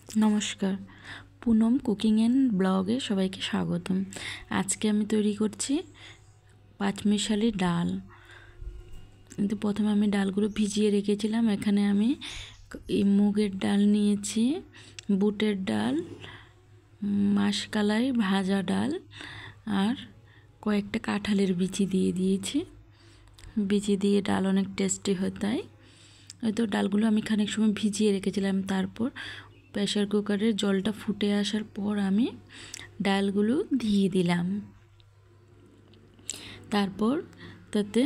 নমস্কার, Poonam cooking and ব্লগে সবাইকে স্বাগতম। আজকে আমি তৈরি করছি পাঁচমিশালি ডাল। কিন্তু প্রথমে আমি ডালগুলো ভিজিয়ে রেখেছিলাম। এখানে আমি মুগের ডাল নিয়েছি, বুটের ডাল, মাসকলাই ভাজা ডাল আর কয়েকটা কাঁঠালের বিচি দিয়ে দিয়েছি। বিচি দিয়ে ডাল অনেক টেস্টি হয়, তাই হয়তো ডালগুলো আমি খানিক সময় ভিজিয়ে রেখেছিলাম। তারপর প্রেসার কুকারের জলটা ফুটে আসার পর আমি ডালগুলো দিয়ে দিলাম। তারপর তাতে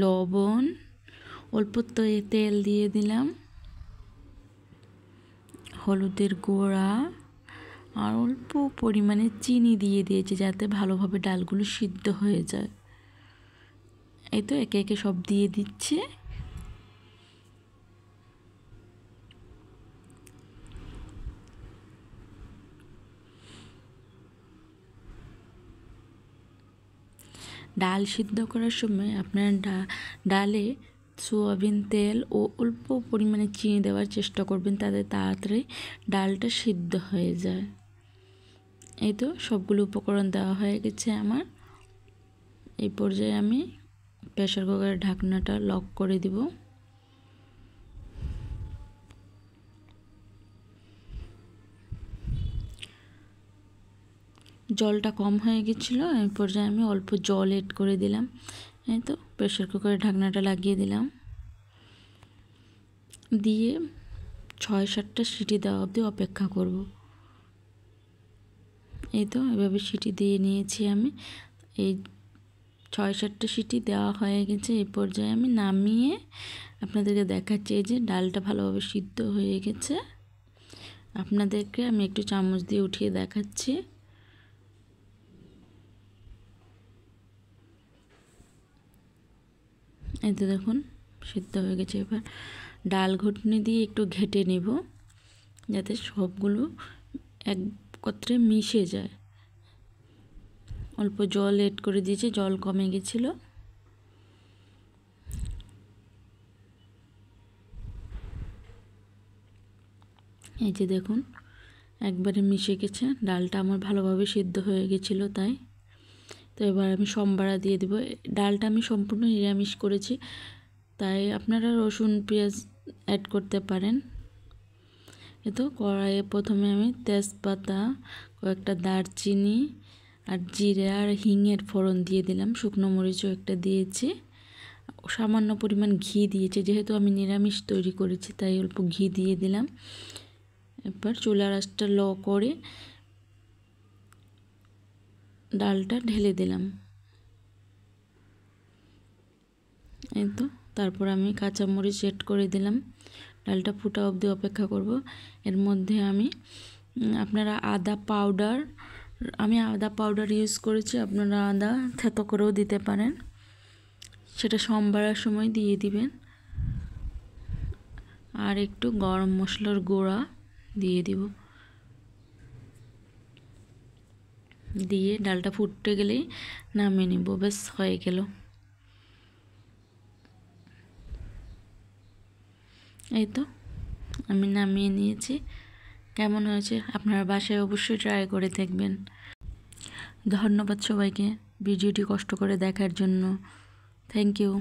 লবণ, অল্প তেল দিয়ে দিলাম, হলুদের গুঁড়া আর অল্প পরিমাণে চিনি দিয়ে দিয়েছি যাতে ভালোভাবে ডালগুলো সিদ্ধ হয়ে যায়। এই তো একে একে সব দিয়ে দিচ্ছি। ডাল সিদ্ধ করার সময় আপনার ডালে সয়াবিন তেল ও অল্প পরিমাণে চিনি দেওয়ার চেষ্টা করবেন, তাতে তাড়াতাড়ি ডালটা সিদ্ধ হয়ে যায়। এই তো সবগুলো উপকরণ দেওয়া হয়ে গেছে আমার। এই পর্যায়ে আমি প্রেসার কুকারের ঢাকনাটা লক করে দিব। জলটা কম হয়ে গেছিলো, এই পর্যায়ে আমি অল্প জল এড করে দিলাম। এই তো প্রেসার কুকারের ঢাকনাটা লাগিয়ে দিলাম, দিয়ে 6-7টা সিটি দেওয়া অবধি অপেক্ষা করব। এই তো এভাবে সিটি দিয়ে নিয়েছি আমি। এই 6-7টা সিটি দেওয়া হয়ে গেছে। এই পর্যায়ে আমি নামিয়ে আপনাদেরকে দেখাচ্ছি যে ডালটা ভালোভাবে সিদ্ধ হয়ে গেছে। আপনাদেরকে আমি একটু চামচ দিয়ে উঠিয়ে দেখাচ্ছি। এই তো দেখুন সিদ্ধ হয়ে গেছে। এবার ডাল ঘুটনি দিয়ে একটু ঘেটে নেব যাতে সবগুলো একত্রে মিশে যায়। অল্প জল এড করে দিয়েছি, জল কমে গেছিলো। এই যে দেখুন একবারে মিশে গেছে, ডালটা আমার ভালোভাবে সিদ্ধ হয়ে গেছিলো তাই। তো এবার আমি সম্বারা দিয়ে দেবো। ডালটা আমি সম্পূর্ণ নিরামিষ করেছি, তাই আপনারা রসুন পেঁয়াজ অ্যাড করতে পারেন। এ তো কড়াইয়ে প্রথমে আমি তেজপাতা, কয়েকটা দারচিনি আর জিরে আর হিঙের ফোড়ন দিয়ে দিলাম। শুকনো মরিচও একটা দিয়েছি, সামান্য পরিমাণ ঘি দিয়েছি, যেহেতু আমি নিরামিষ তৈরি করেছি তাই অল্প ঘি দিয়ে দিলাম। এবার চুলার আঁচটা লো করে ডালটা ঢেলে দিলাম। এই তো তারপর আমি কাঁচামরিচ এড করে দিলাম। ডালটা ফুটা অবধি অপেক্ষা করব। এর মধ্যে আপনারা আমি আদা পাউডার ইউজ করেছি, আপনারা আদা থেতো করেও দিতে পারেন, সেটা সম্বারার সময় দিয়ে দিবেন। আর একটু গরম মশলার গুঁড়া দিয়ে দিব। দিয়ে ডালটা ফুটতে গেলেই নামিয়ে নিব, ব্যাস হয়ে গেল। এই তো আমি নামিয়ে নিয়েছি। কেমন হয়েছে আপনারা বাসায় অবশ্যই ট্রাই করে দেখবেন। ধন্যবাদ সবাইকে ভিডিওটি কষ্ট করে দেখার জন্য। Thank you.